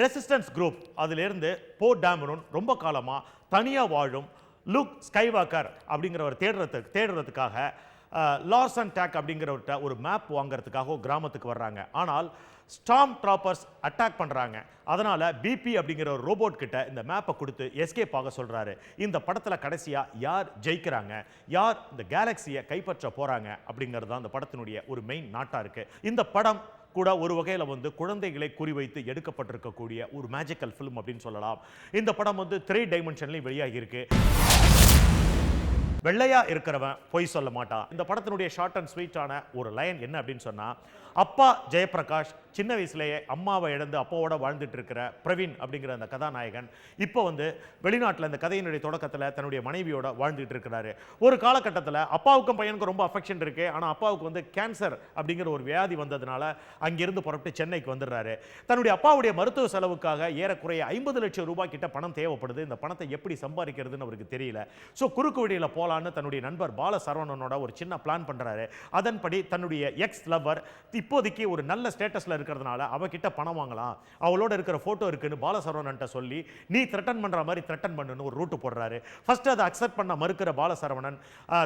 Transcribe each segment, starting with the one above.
Resistance group அதிலிருந்து போ டேமரூன் ரொம்ப காலமா தனியா வாழும் லுக் ஸ்கைவாக்கர் அப்படிங்கிறவர் தேடுறதுக்காக லார்சன் டேக் அப்படிங்கிறவர்கிட்ட ஒரு மேப் வாங்குறதுக்காக கிராமத்துக்கு வர்றாங்க. ஆனால் ஸ்டார்ம் ட்ராப்பர்ஸ் அட்டாக் பண்றாங்க. அதனால பிபி அப்படிங்கிற ஒரு ரோபோட் கிட்ட இந்த மேப்பை கொடுத்து எஸ்கேப் ஆக சொல்றாரு. இந்த படத்துல கடைசியா யார் ஜெயிக்கிறாங்க, யார் இந்த கேலக்சியை கைப்பற்ற போறாங்க அப்படிங்கிறது தான் இந்த படத்தினுடைய ஒரு மெயின் நாட்டா இருக்கு. இந்த படம் கூட ஒரு வகையில் வந்து குழந்தைகளை குறிவைத்து எடுக்கப்பட்டிருக்கக்கூடிய ஒரு மேஜிக்கல் ஃபிலிம் அப்படின்னு சொல்லலாம். இந்த படம் வந்து 3 டைமென்ஷன்லையும் வெளியாகி இருக்கு. வெள்ளையா இருக்கிறவன் பொய் சொல்ல மாட்டான். இந்த படத்தினுடைய ஷார்ட் அண்ட் ஸ்வீட்டான ஒரு லைன் என்ன அப்படின்னு சொன்னா, அப்பா ஜெயபிரகாஷ் சின்ன வயசுலேயே அம்மாவை இழந்து அப்பாவோட வாழ்ந்துட்டு இருக்கிற பிரவீன் அப்படிங்கிற அந்த கதாநாயகன் இப்போ வந்து வெளிநாட்டில் இந்த கதையினுடைய தொடக்கத்தில் தன்னுடைய மனைவியோட வாழ்ந்துட்டு இருக்கிறாரு. ஒரு காலகட்டத்தில் அப்பாவுக்கும் பையனுக்கும் ரொம்ப அஃபெக்ஷன் இருக்கு. ஆனால் அப்பாவுக்கு வந்து கேன்சர் அப்படிங்கிற ஒரு வியாதி வந்ததுனால அங்கிருந்து புறப்பட்டு சென்னைக்கு வந்துடுறாரு. தன்னுடைய அப்பாவுடைய மருத்துவ செலவுக்காக ஏறக்குறைய 50 லட்சம் ரூபாய் கிட்ட பணம் தேவைப்படுது. இந்த பணத்தை எப்படி சம்பாதிக்கிறதுன்னு அவருக்கு தெரியல. ஸோ குறுக்கு வழியில் போலான்னு தன்னுடைய நண்பர் பாலசரவணனோட ஒரு சின்ன பிளான் பண்றாரு. அதன்படி தன்னுடைய எக்ஸ் லவர் இப்போதைக்கு ஒரு நல்ல ஸ்டேட்டஸ்ல இருக்கிறதுனால அவகிட்ட பணம் வாங்கலாம், அவளோட இருக்கிற போட்டோ இருக்குன்னு பாலசரவணன்ட்ட சொல்லி நீ த்ரெட்டன் பண்ற மாதிரி த்ரெட்டன் பண்ணுன்னு ஒரு ரூட் போடுறாரு. ஃபர்ஸ்ட் அதை அக்செப்ட் பண்ண மறுக்கிற பாலசரவணன்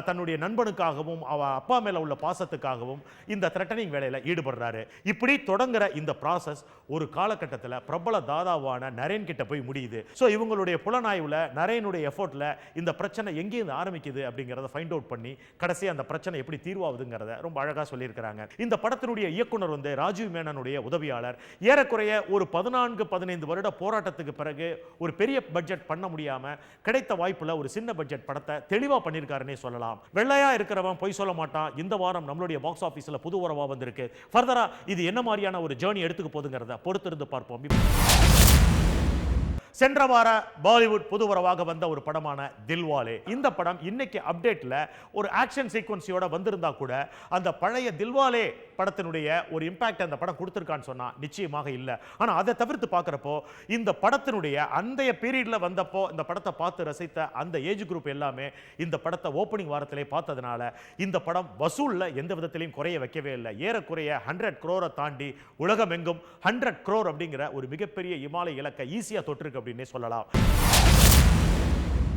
தன்னுடைய நண்பனுக்காகவும் அவ அப்பா மேல உள்ள பாசத்துக்காகவும் இந்த த்ரெட்டனிங் வேலையில ஈடுபடுறாரு. இப்படி தொடங்குற இந்த ப்ராசஸ் ஒரு காலகட்டத்தில் பிரபல தாதாவான நரேன் கிட்ட போய் முடியுது. ஸோ இவங்களுடைய புலனாய்வுல நரேனுடைய எஃபோர்ட்ல இந்த பிரச்சனை எங்கேருந்து ஆரம்பிக்குது அப்படிங்கிறத ஃபைண்ட் அவுட் பண்ணி கடைசி அந்த பிரச்சனை எப்படி தீர்வாகுதுங்கிறத ரொம்ப அழகா சொல்லியிருக்கிறாங்க. இந்த படத்தினுடைய இயக்குனர் வந்து ராஜீவ் மேனனுடைய உதவியாளர். ஏறக்குறைய ஒரு 14-15 வருட போராட்டத்துக்கு பிறகு ஒரு பெரிய பட்ஜெட் பண்ண முடியாம கிடைத்த வாய்ப்புல ஒரு சின்ன பட்ஜெட் படத்தை தெளிவா பண்ணியிருக்காருன்னே சொல்லலாம். வெள்ளையா இருக்கிறவன் பொய் சொல்ல மாட்டான். இந்த வாரம் நம்மளுடைய பாக்ஸ் ஆபீஸ்ல புது உறவா வந்திருக்கு. ஃபர்தரா இது என்ன மாதிரியான ஒரு ஜேர்னி எடுத்துக்க போகுதுங்கிறத பொறுத்திருந்து பார்ப்போம். சென்ற வார பாலிவுட் புதுவரவாக வந்த ஒரு படமான தில்வாலே. இந்த படம் இன்னைக்கு அப்டேட்ல ஒரு ஆக்ஷன் சீக்வன்ஸோட வந்திருந்தா கூட அந்த பழைய தில்வாலே படத்தினுடைய ஒரு இம்பாக்ட் அந்த படம் கொடுத்திருக்கான்னு சொன்னா நிச்சயமாக இல்ல. ஆனா அதை தவிர்த்து பார்க்கிறப்போ இந்த படத்தினுடைய அந்த பீரியட்ல வந்தப்போ இந்த படத்தை பார்த்து ரசித்த அந்த ஏஜ் குரூப் எல்லாமே இந்த படத்தை ஓப்பனிங் வாரத்திலே பார்த்ததுனால இந்த படம் வசூல்ல எந்த விதத்திலையும் குறைய வைக்கவே இல்லை. ஏறக்குறைய 100 crore தாண்டி உலகமெங்கும் 100 crore அப்படிங்கிற ஒரு மிகப்பெரிய இமாலய இலக்கை ஈஸியா தொட்டிருக்கு அப்படின்னே சொல்லலாம்.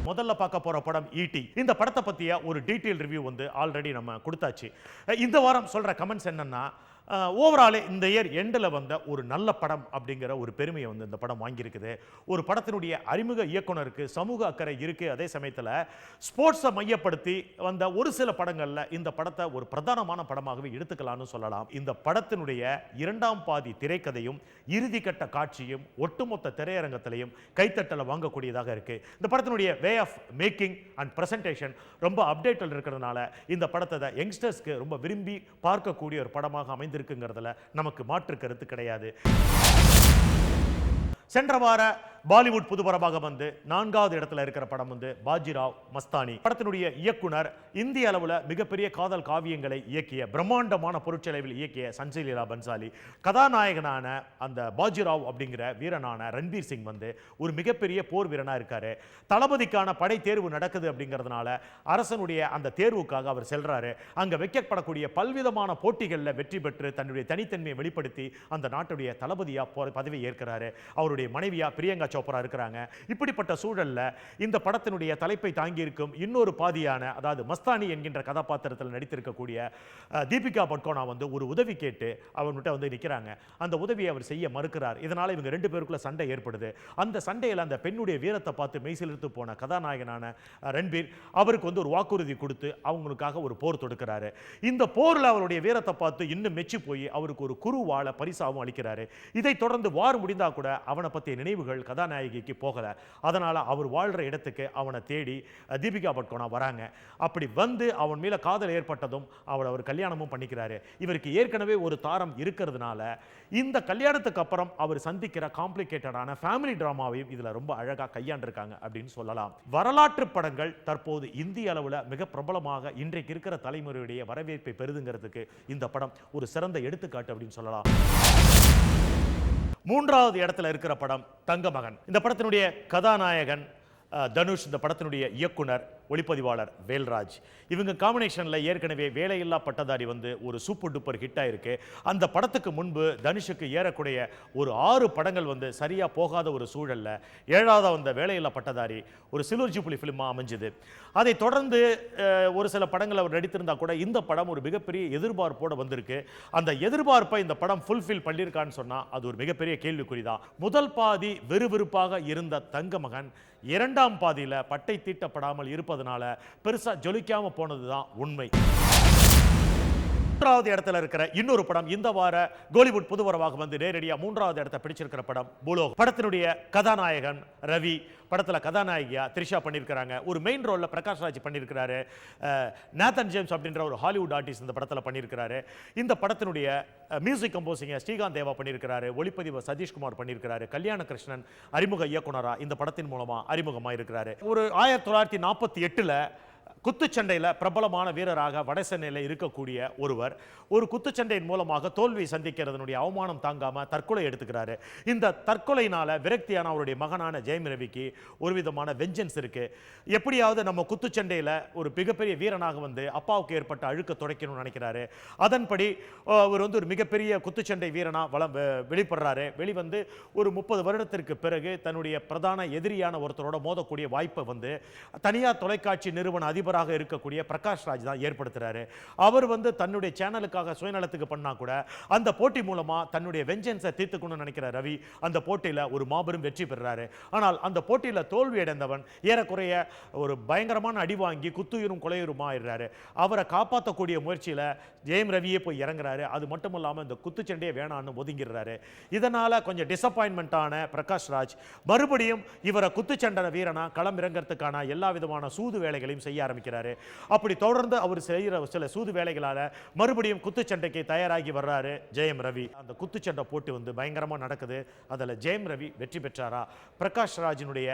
முதல்ல பார்க்க போற படம் ஈடி. இந்த படத்தை பத்திய ஒரு டீடைல் ரிவ்யூ வந்து ஆல்ரெடி நம்ம கொடுத்தாச்சு. இந்த வாரம் சொல்ற கமெண்ட்ஸ் என்னன்னா, ஓவராலே இந்த இயர் எண்டில் வந்த ஒரு நல்ல படம் அப்படிங்கிற ஒரு பெருமையை வந்து இந்த படம் வாங்கியிருக்குது. ஒரு படத்தினுடைய அறிமுக இயக்குனருக்கு சமூக அக்கறை இருக்கு. அதே சமயத்தில் ஸ்போர்ட்ஸை மையப்படுத்தி வந்த ஒரு சில படங்களில் இந்த படத்தை ஒரு பிரதானமான படமாகவே எடுத்துக்கலாம்னு சொல்லலாம். இந்த படத்தினுடைய 2ஆம் பாதி திரைக்கதையும் இறுதி கட்ட காட்சியும் ஒட்டுமொத்த திரையரங்கத்திலையும் கைத்தட்டலை வாங்கக்கூடியதாக இருக்கு. இந்த படத்தினுடைய way of making and presentation ரொம்ப அப்டேட்டில் இருக்கிறதுனால இந்த படத்தை யங்ஸ்டர்ஸ்க்கு ரொம்ப விரும்பி பார்க்கக்கூடிய ஒரு படமாக அமைந்து இருக்குங்கிறதுல நமக்கு மாற்று கருத்து கிடையாது. சென்ற வார பாலிவுட் புதுவரவாக வந்து 4வது இடத்துல இருக்கிற படம் வந்து பாஜிராவ் மஸ்தானி. படத்தினுடைய இயக்குனர் இந்திய அளவில் மிகப்பெரிய காதல் காவியங்களை இயக்கிய பிரம்மாண்டமான பொருட்செலவில் இயக்கிய சஞ்சய் லீலா பன்சாலி. கதாநாயகனான அந்த பாஜிராவ் அப்படிங்கிற வீரனான ரன்பீர் சிங் வந்து ஒரு மிகப்பெரிய போர் வீரனா இருக்காரு. தளபதிக்கான படை தேர்வு நடக்குது அப்படிங்கிறதுனால அரசனுடைய அந்த தேர்வுக்காக அவர் செல்றாரு. அங்க வைக்கப்படக்கூடிய பல்விதமான போட்டிகளில் வெற்றி பெற்று தன்னுடைய தனித்தன்மையை வெளிப்படுத்தி அந்த நாட்டுடைய தளபதியா பதவி ஏற்கிறாரு. அவருடைய மனைவியா பிரியங்கா சோப்ரா இருக்கிறாங்க. இப்படிப்பட்ட சூழல்ல இந்த படத்தினுடைய தலைப்பை தாங்கி இருக்கும் இன்னொரு பாதியான, அதாவது மஸ்தானி என்கின்ற கதாபாத்திரத்தில் நடித்திருக்கக்கூடிய தீபிகா பட்கோனா வந்து ஒரு உதவி கேட்டு அவன்கிட்ட வந்து நிற்கிறாங்க. அந்த உதவியை அவர் செய்ய மறுக்கிறார். இதனால இவங்க 2 பேருக்குள்ள சண்டை ஏற்படுது. அந்த சண்டையில் அந்த பெண்ணுடைய வீரத்தை பார்த்து மெய்சிலிர்த்து போன கதாநாயகனான ரன்பீர் அவருக்கு வந்து ஒரு வாக்குறுதி கொடுத்து அவங்களுக்காக ஒரு போர் தொடுக்கிறாரு. இந்த போரில் அவருடைய வீரத்தை பார்த்து இன்னும் மெச்சி போய் அவருக்கு ஒரு குருவாள பரிசாவும் அளிக்கிறாரு. இதை தொடர்ந்து வார் முடிந்தா கூட அவனை பற்றிய நினைவுகள் கதாநாயகிக்கு போகல. அதனால அவர் வாழ்ற இடத்துக்கு அவனை தேடி தீபிகா பட்கோனா வராங்க. அப்படி வந்து அவன் மேல காதல் ஏற்பட்டதும் அவர் கல்யாணமும் பண்ணிக்கிறாரு. இவருக்கு ஏற்கனவே ஒரு தாரம் இருக்கிறதுனால இந்த கல்யாணத்துக்கு அப்புறம் அவர் சந்திக்கிற காம்ப்ளிகேட்டடான ஃபேமிலி டிராமாவையும் இதுல ரொம்ப அழகா கையாண்டிருக்காங்க அப்படின்னு சொல்லலாம். வரலாற்று படங்கள் தற்போது இந்திய அளவில் மிக பிரபலமாக இன்றைக்கு இருக்கிற தலைமுறையுடைய வரவேற்பை பெறுதுங்கிறதுக்கு இந்த படம் ஒரு சிறந்த எடுத்துக்காட்டு அப்படின்னு சொல்லலாம். 3வது இடத்துல இருக்கிற படம் தங்கமகன். இந்த படத்தினுடைய கதாநாயகன் தனுஷ், இந்த படத்தினுடைய இயக்குனர் ஒளிப்பதிவாளர் வேல்ராஜ். இவங்க காம்பினேஷன்ல ஏற்கனவே வேலையில்லா பட்டதாரி வந்து ஒரு சூப்பர் டூப்பர் ஹிட் ஆயிருக்கு. அந்த படத்துக்கு முன்பு தனுஷுக்கு ஏறக்கூடிய ஒரு 6 படங்கள் வந்து சரியா போகாத ஒரு சூழல்ல 7வது வந்த வேலையில்லா பட்டதாரி ஒரு சில்வர் ஜூப்ளி ஃபிலிமா அமைஞ்சது. அதை தொடர்ந்து ஒரு சில படங்கள் அவர் நடித்திருந்தா கூட இந்த படம் ஒரு மிகப்பெரிய எதிர்பார்ப்போட வந்திருக்கு. அந்த எதிர்பார்ப்பை இந்த படம் ஃபுல்ஃபில் பண்ணியிருக்கான்னு சொன்னா அது ஒரு மிகப்பெரிய கேள்விக்குறிதான். முதல் பாதி வெறுவிறுப்பாக இருந்த தங்கமகன் 2ஆம் பாதியில பட்டை தீட்டப்படாமல் இருப்பதனால பெருசா ஜொலிக்காம போனதுதான் உண்மை. 3வது இடத்துல இருக்கிற இன்னொரு படம் இந்த வார கோலிவுட் புதுவரவாக வந்து நேரடியா 3வது இடத்தை பிடிச்சிருக்கிற படம் பூலோகம். படத்தினுடைய கதாநாயகன் ரவி, படத்துல கதாநாயகியா த்ரிஷா பண்ணியிருக்கிறாங்க. ஒரு மெயின் ரோல்ல பிரகாஷ் ராஜ் பண்ணியிருக்கிறாரு. நேத்தன் ஜேம்ஸ் அப்படின்ற ஒரு ஹாலிவுட் ஆர்டிஸ்ட் இந்த படத்துல பண்ணியிருக்கிறாரு. இந்த படத்தினுடைய மியூசிக் கம்போசிங்க ஸ்ரீகாந்த் தேவா பண்ணியிருக்கிறாரு. ஒளிப்பதிவு சதீஷ்குமார் பண்ணியிருக்கிறாரு. கல்யாண கிருஷ்ணன் அறிமுக இயக்குனரா இந்த படத்தின் மூலமா அறிமுகமா இருக்கிறாரு. ஒரு 1948ல குத்துச்சண்டையில் பிரபலமான வீரராக வடசென்னையில் இருக்கக்கூடிய ஒருவர் ஒரு குத்துச்சண்டையின் மூலமாக தோல்வி சந்திக்கிறதனுடைய அவமானம் தாங்காம தற்கொலை எடுத்துக்கிறாரு. இந்த தற்கொலையினால விரக்தியான அவருடைய மகனான ஜெயம் ரவிக்கு ஒரு விதமான வெஞ்சன்ஸ் இருக்கு. எப்படியாவது நம்ம குத்துச்சண்டையில் ஒரு மிகப்பெரிய வீரனாக வந்து அப்பாவுக்கு ஏற்பட்ட அழுக்க துடைக்கணும்னு நினைக்கிறாரு. அதன்படி அவர் வந்து ஒரு மிகப்பெரிய குத்துச்சண்டை வீரனா வெளிப்படுறாரு. வெளிவந்து ஒரு 30 வருடத்திற்கு பிறகு தன்னுடைய பிரதான எதிரியான ஒருத்தரோட மோதக்கூடிய வாய்ப்பை வந்து தனியார் தொலைக்காட்சி நிறுவன அதிபர் இருக்கக்கூடிய பிரகாஷ் ராஜ் தான் ஏற்படுத்துறாரு. அவர் வந்து தன்னுடைய சேனலுக்காக சுயநலத்துக்கு பண்ணா கூட அந்த போட்டி மூலமா தன்னுடைய வெஞ்சன்ஸை தீர்த்துக்கணும்னு நினைக்கிற ரவி அந்த போட்டியில ஒரு மாபெரும் வெற்றி பெறாரு. ஆனால் அந்த போட்டியில தோல்வி அடைந்தவன் ஏறக்குறைய ஒரு பயங்கரமான அடி வாங்கி குத்துயிரும் கொலையுருமா ஆயிடுறாரு. அவரை காப்பாற்றக்கூடிய முயற்சியில ஜெயம் ரவியே போய் இறங்குறாரு. அது மட்டும் இல்லாம இந்த குத்துச்சண்டையே வேணான்னு ஒதுங்கிடுறாரு. இதனால கொஞ்சம் டிசப்பாயின்மெண்டான பிரகாஷ் ராஜ் மறுபடியும் இவரை குத்துச்சண்டை வீரனா களம் இறங்கிறதுக்கான எல்லா விதமான சூது வேலைகளையும் செய்ய ஆரம்பிக்கிறாரு. அப்படி தொடர்ந்து அவர் செய்கிற சில சூது வேலைகளால மறுபடியும் குத்துச்சண்டைக்கு தயாராகி வர்றாரு ஜெயம் ரவி. அந்த குத்துச்சண்டை போட்டு வந்து பயங்கரமா நடக்குது. அதில் ஜெயம் ரவி வெற்றி பெற்றாரா, பிரகாஷ் ராஜினுடைய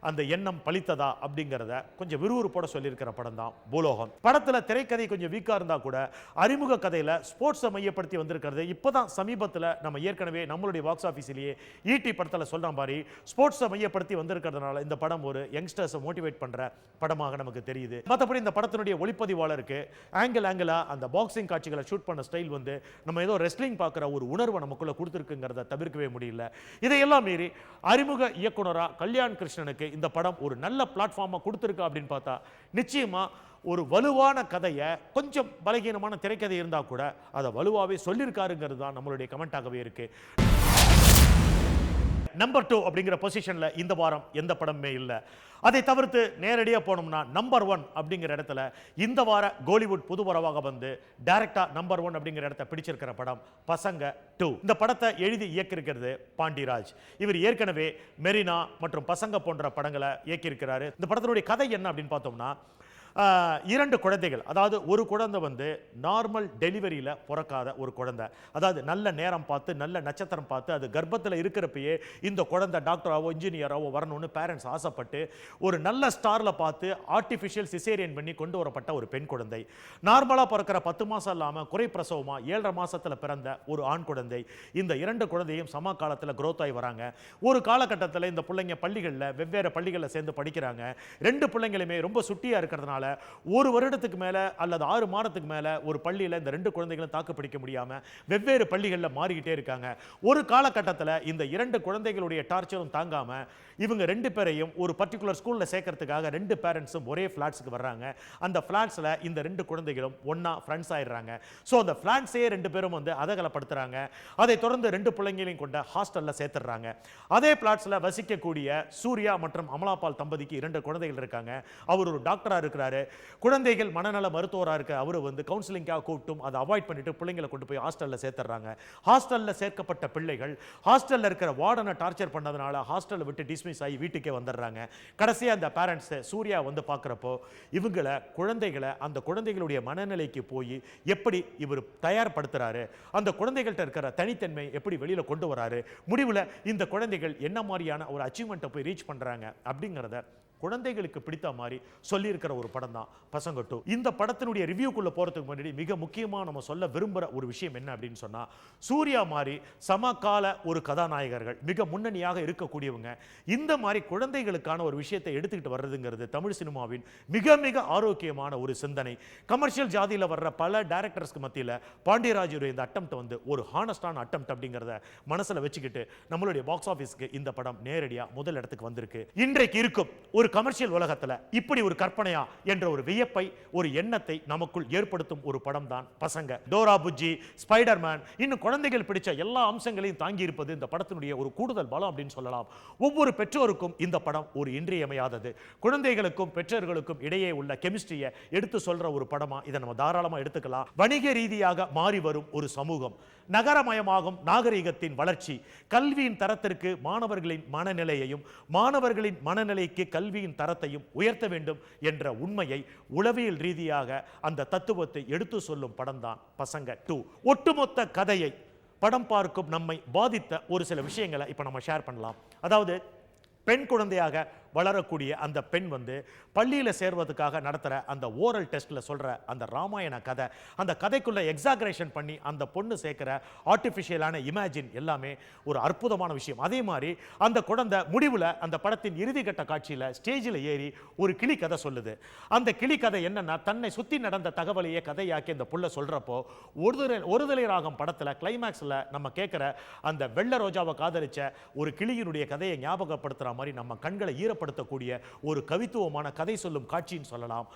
அந்த எண்ணம் பலித்ததா அப்படிங்கிறத கொஞ்சம் விறுவிறுப்போட சொல்லியிருக்கிற படம் தான் பூலோகம். படத்தில் திரைக்கதை கொஞ்சம் வீக்கா இருந்தா கூட அறிமுக கதையில ஸ்போர்ட்ஸை மையப்படுத்தி வந்திருக்கிறது. இப்போதான் சமீபத்தில் நம்ம ஏற்கனவே நம்மளுடைய பாக்ஸ் ஆஃபீஸிலேயே ஈட்டி படத்தில் சொல்ற மாதிரி ஸ்போர்ட்ஸை மையப்படுத்தி வந்திருக்கிறதுனால இந்த படம் ஒரு யங்ஸ்டர்ஸை மோட்டிவேட் பண்ற படமாக நமக்கு தெரியுது. மற்றபடி இந்த படத்தினுடைய ஒளிப்பதிவாளருக்கு ஆங்கிளா அந்த பாக்ஸிங் காட்சிகளை ஷூட் பண்ண ஸ்டைல் வந்து நம்ம ஏதோ ரெஸ்லிங் பார்க்குற ஒரு உணர்வை நமக்குள்ள கொடுத்துருக்குங்கிறத தவிர்க்கவே முடியல. இதையெல்லாம் மீறி அறிமுக இயக்குனரா கல்யாண் கிருஷ்ணனுக்கு இந்த படம் ஒரு நல்ல பிளாட்ஃபார்மா கொடுத்துருக்கு அப்படின்னு பார்த்தா நிச்சயமா ஒரு வலுவான கதையை கொஞ்சம் பலகீனமான திரைக்கதை இருந்தா கூட அதை வலுவாவே சொல்லியிருக்காருங்கிறது தான் நம்மளுடைய கமெண்டாகவே இருக்கு. நம்பர் 2 அப்படிங்கிற பொசிஷன்ல இந்த வாரம் எந்த படமே இல்லை. அதை தவிர்த்து நேரடியாக போனோம்னா நம்பர் 1 அப்படிங்கிற இடத்துல இந்த வார கோலிவுட் புதுவரவாக வந்து டைரக்டா நம்பர் 1 அப்படிங்கிற இடத்தை பிடிச்சிருக்கிற படம் பசங்க 2. இந்த படத்தை எழுதி இயக்கியிருக்கிறது பாண்டிராஜ். இவர் ஏற்கனவே மெரினா மற்றும் பசங்க போன்ற படங்களை இயக்கியிருக்கிறாரு. இந்த படத்தினுடைய கதை என்ன அப்படின்னு பார்த்தோம்னா 2 குழந்தைகள், அதாவது ஒரு குழந்தை வந்து நார்மல் டெலிவரியில் பிறக்காத ஒரு குழந்தை, அதாவது நல்ல நேரம் பார்த்து நல்ல நட்சத்திரம் பார்த்து அது கர்ப்பத்தில் இருக்கிறப்பயே இந்த குழந்தை டாக்டராகவோ இன்ஜினியராகவோ வரணும்னு பேரண்ட்ஸ் ஆசைப்பட்டு ஒரு நல்ல ஸ்டாரில் பார்த்து ஆர்டிஃபிஷியல் சிசேரியன் பண்ணி கொண்டு வரப்பட்ட ஒரு பெண் குழந்தை. நார்மலாக பிறக்கிற 10 மாதம் இல்லாமல் குறை பிரசவமாக 7.5 மாதத்தில் பிறந்த ஒரு ஆண் குழந்தை. இந்த 2 குழந்தையும் சம காலத்தில் க்ரோத் ஆகி வராங்க. ஒரு காலகட்டத்தில் இந்த பிள்ளைங்க பள்ளிகளில் வெவ்வேறு பள்ளிகளில் சேர்ந்து படிக்கிறாங்க. 2 பிள்ளைங்களுமே ரொம்ப சுட்டியாக இருக்கிறதுனால ஒரு வருடத்துக்கு மேல அல்லது 6 மாதத்துக்கு மேல ஒரு பள்ளியில இந்த 2 குழந்தைகளும் தாக்கு பிடிக்க முடியாம வெவ்வேறு பள்ளிகளில் மாறிக்கிட்டே இருக்காங்க. ஒரு காலகட்டத்தில் இந்த 2 குழந்தைகளுடைய டார்ச்சரும் தாங்காம இவங்க 2 பேரையும் ஒரு பர்டிகுலர் ஸ்கூல்ல சேர்க்கறதுக்காக 2 பேரண்ட்ஸும் ஒரே ஃபிளாட்ஸ்க்கு வர்றாங்க. அந்த ஃபிளாட்ஸ்ல இந்த 2 குழந்தைகளும் ஒண்ணா ஃப்ரெண்ட்ஸ் ஆயிடுறாங்க. ஸோ அந்த ஃபிளாட்ஸே 2 பேரும் வந்து அதகலப்படுத்துறாங்க. அதை தொடர்ந்து 2 பிள்ளைங்களையும் கொண்ட ஹாஸ்டல்ல சேர்த்துறாங்க. அதே ஃபிளாட்ஸ்ல வசிக்கக்கூடிய சூர்யா மற்றும் அமலாபால் தம்பதிக்கு 2 குழந்தைகள் இருக்காங்க. அவர் ஒரு டாக்டரா இருக்கிறாரு. குழந்தைகள் மனநல மருத்துவராக இருக்க அவரு வந்து கவுன்சிலிங்காக கூப்பிட்டும் அதை அவாய்ட் பண்ணிட்டு பிள்ளைங்களை கொண்டு போய் ஹாஸ்டல்ல சேர்த்துறாங்க. ஹாஸ்டல்ல சேர்க்கப்பட்ட பிள்ளைகள் ஹாஸ்டல்ல இருக்கிற வார்டனை டார்ச்சர் பண்ணதுனால ஹாஸ்டலை விட்டு டிஸ்மிஸ் ஆகி வீட்டுக்கே வந்துடுறாங்க. கடைசியா அந்த பேரண்ட்ஸ் சூர்யா வந்து பார்க்குறப்போ இவங்களை குழந்தைகளை அந்த குழந்தைகளுடைய மனநிலைக்கு போய் எப்படி இவர் தயார்படுத்துறாரு, அந்த குழந்தைகள்கிட்ட இருக்கிற தனித்தன்மை எப்படி வெளியில கொண்டு வராரு, முடிவில் இந்த குழந்தைகள் என்ன மாதிரியான ஒரு அச்சீவ்மெண்ட்டை போய் ரீச் பண்றாங்க அப்படிங்கிறத குழந்தைகளுக்கு பிடித்த மாதிரி சொல்லியிருக்கிற ஒரு படம் தான் பசங்க 2. இந்த படத்தினுடைய ரிவ்யூக்குள்ள போறதுக்கு முன்னாடி மிக முக்கியமா நம்ம சொல்ல விரும்புற ஒரு விஷயம் என்ன அப்படின்னு சொன்னா, சூர்யா மாதிரி சமகால ஒரு கதாநாயகர்கள் மிக முன்னணியாக இருக்கக்கூடியவங்க இந்த மாதிரி குழந்தைகளுக்கான ஒரு விஷயத்தை எடுத்துக்கிட்டு வர்றதுங்கிறது தமிழ் சினிமாவின் மிக மிக ஆரோக்கியமான ஒரு சிந்தனை. கமர்ஷியல் ஜாதியில வர்ற பல டைரக்டர்ஸ்க்கு மத்தியில் பாண்டியராஜுடைய இந்த அட்டெம்ப்ட் வந்து ஒரு ஹானஸ்டான அட்டெம்ப்ட் அப்படிங்கிறத மனசுல வச்சுக்கிட்டு நம்மளுடைய பாக்ஸ் ஆபீஸ்க்கு இந்த படம் நேரடியா முதல் இடத்துக்கு வந்திருக்கு. இன்றைக்கு இருக்கும் ஒரு கமர்ஷியல் உலகத்துல இப்படி ஒரு கற்பனையா என்ற ஒரு வியப்பை, ஒரு எண்ணத்தை நமக்குள் ஏற்படுத்தும் ஒரு படம் தான் பசங்க. டோரா புஜ்ஜி, ஸ்பைடர்மேன், இன்னும் குழந்தைகள் பிடிச்ச எல்லா அம்சங்களையும் தாங்கி இருப்பது இந்த படத்தினுடைய ஒரு கூடுதல் பலம் அப்படின்னு சொல்லலாம். ஒவ்வொரு பெற்றோருக்கும் இந்த படம் ஒரு இன்றியமையாதது. குழந்தைகளுக்கும் பெற்றோர்களுக்கும் இடையே உள்ள கெமிஸ்ட்ரியை எடுத்து சொல்ற ஒரு படமா இதை நம்ம தாராளமா எடுத்துக்கலாம். வணிக ரீதியாக மாறி வரும் ஒரு சமூகம், நகரமயமாகும் நாகரிகத்தின் வளர்ச்சி, கல்வியின் தரத்திற்கு மாணவர்களின் மனநிலையையும் மாணவர்களின் மனநிலைக்கு கல்வியின் தரத்தையும் உயர்த்த வேண்டும் என்ற உண்மையை உளவியல் ரீதியாக அந்த தத்துவத்தை எடுத்து சொல்லும் படம் தான் பசங்க 2. ஒட்டுமொத்த கதையை படம் பார்க்கும் நம்மை பாதித்த ஒரு சில விஷயங்களை இப்ப நம்ம ஷேர் பண்ணலாம். அதாவது பெண் குழந்தையாக வளரக்கூடிய அந்த பெண் வந்து பள்ளியில் சேர்வதற்காக நடத்துகிற அந்த ஓரல் டெஸ்ட்டில் சொல்கிற அந்த ராமாயண கதை, அந்த கதைக்குள்ளே எக்ஸாகரேஷன் பண்ணி அந்த பொண்ணு சேர்க்குற ஆர்டிஃபிஷியலான இமேஜின் எல்லாமே ஒரு அற்புதமான விஷயம். அதே மாதிரி அந்த குழந்தை முடிவில் அந்த படத்தின் இறுதிக்கட்ட காட்சியில் ஸ்டேஜில் ஏறி ஒரு கிளி கதை சொல்லுது. அந்த கிளி கதை என்னன்னா, தன்னை சுற்றி நடந்த தகவலையே கதையாக்கி அந்த புள்ள சொல்கிறப்போ ஒருதலை ராகம் படத்தில் கிளைமேக்ஸில் நம்ம கேட்குற அந்த வெள்ள ரோஜாவை காதலிச்ச ஒரு கிளியினுடைய கதையை ஞாபகப்படுத்துகிற மாதிரி நம்ம கண்களை ஈரப்படுத்தக்கூடிய ஒரு கவித்துவமான கதை சொல்லும் காட்சின்னு சொல்லலாம்.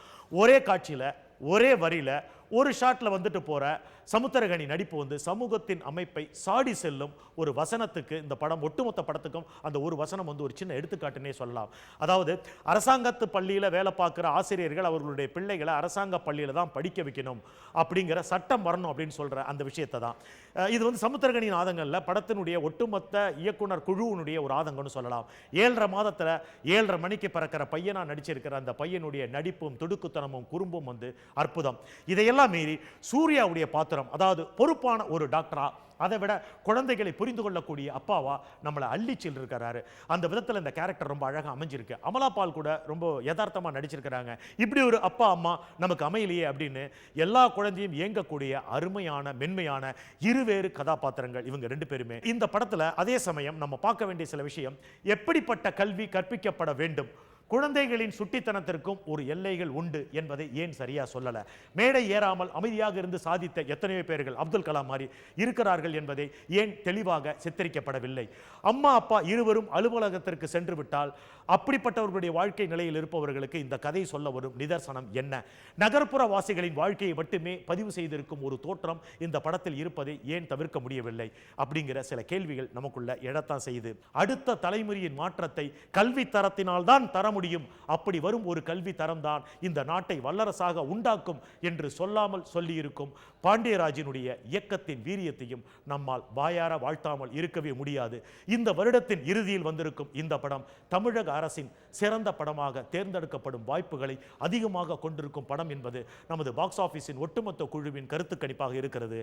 ஒரே காட்சியில் ஒரே வரியில ஒரு ஷாட்ல வந்துட்டு போற சமுத்திரகனி நடிப்பு வந்து சமூகத்தின் அமைப்பை சாடி செல்லும் ஒரு வசனத்துக்கு இந்த படம் ஒட்டுமொத்த படத்துக்கும் அந்த ஒரு வசனம் வந்து ஒரு சின்ன எடுத்துக்காட்டுன்னே சொல்லலாம். அதாவது அரசாங்கத்து பள்ளியில வேலை பார்க்குற ஆசிரியர்கள் அவர்களுடைய பிள்ளைகளை அரசாங்க பள்ளியில தான் படிக்க வைக்கணும் அப்படிங்கிற சட்டம் வரணும் அப்படின்னு சொல்ற அந்த விஷயத்தை தான் இது வந்து சமுத்திரகனியின் ஆதங்கள்ல படத்தினுடைய ஒட்டுமொத்த இயக்குனர் குழுவினுடைய ஒரு ஆதங்கம்னு சொல்லலாம். 7.5 மாதத்துல 7.5 மணிக்கு பிறக்கிற பையனா நடிச்சிருக்கிற அந்த பையனுடைய நடிப்பும் துடுக்குத்தனமும் குறும்பும் வந்து அற்புதம். இதையெல்லாம் மீறி சூர்யாவுடைய பாத்திரம், அதாவது பொறுப்பான ஒரு டாக்டரா, அதை விட குழந்தைகளை புரிந்து கொள்ளக்கூடிய அப்பாவா நம்மளை அள்ளிச்சில் இருக்கிறாரு. அந்த விதத்தில் இந்த கேரக்டர் ரொம்ப அழகாக அமைஞ்சிருக்கு. அமலா பால் கூட ரொம்ப யதார்த்தமாக நடிச்சிருக்கிறாங்க. இப்படி ஒரு அப்பா அம்மா நமக்கு அமையலையே அப்படின்னு எல்லா குழந்தையும் இயங்கக்கூடிய அருமையான மென்மையான இருவேறு கதாபாத்திரங்கள் இவங்க 2 பேருமே. இந்த படத்தில் அதே சமயம் நம்ம பார்க்க வேண்டிய சில விஷயம், எப்படிப்பட்ட கல்வி கற்பிக்கப்பட வேண்டும், குழந்தைகளின் சுட்டித்தனத்திற்கும் ஒரு எல்லைகள் உண்டு என்பதை ஏன் சரியா சொல்லல. மேடை ஏறாமல் அமைதியாக இருந்து சாதித்த எத்தனையோ பேர்கள் அப்துல் கலாம் மாதிரி இருக்கிறார்கள் என்பதை ஏன் தெளிவாக சித்தரிக்கப்படவில்லை. அம்மா அப்பா இருவரும் அலுவலகத்திற்கு சென்று விட்டால் அப்படிப்பட்டவர்களுடைய வாழ்க்கை நிலையில் இருப்பவர்களுக்கு இந்த கதை சொல்ல வரும் நிதர்சனம் என்ன? நகர்ப்புற வாசிகளின் வாழ்க்கையை மட்டுமே பதிவு செய்திருக்கும் ஒரு தோற்றம் இந்த படத்தில் இருப்பதை ஏன் தவிர்க்க முடியவில்லை அப்படிங்கிற சில கேள்விகள் நமக்குள்ள எழத்தான் செய்யுது. அடுத்த தலைமுறையின் மாற்றத்தை கல்வி தரத்தினால் தான் தர முடியும். அப்படி வரும் ஒரு கல்வி தரம் தான் இந்த நாட்டை வல்லரசாக உண்டாக்கும் என்று சொல்லாமல் சொல்லியிருக்கும் பாண்டியராஜினுடைய இயக்கத்தின் வீரியத்தையும் நம்மால் வாயார வாழ்த்தாமல் இருக்கவே முடியாது. இந்த வருடத்தின் இறுதியில் வந்திருக்கும் இந்த படம் தமிழக அரசின் சிறந்த படமாக தேர்ந்தெடுக்கப்படும் வாய்ப்புகளை அதிகமாக கொண்டிருக்கும் படம் என்பது நமது பாக்ஸ் ஆபீஸின் ஒட்டுமொத்த குழுவின் கருத்து கணிப்பாக இருக்கிறது.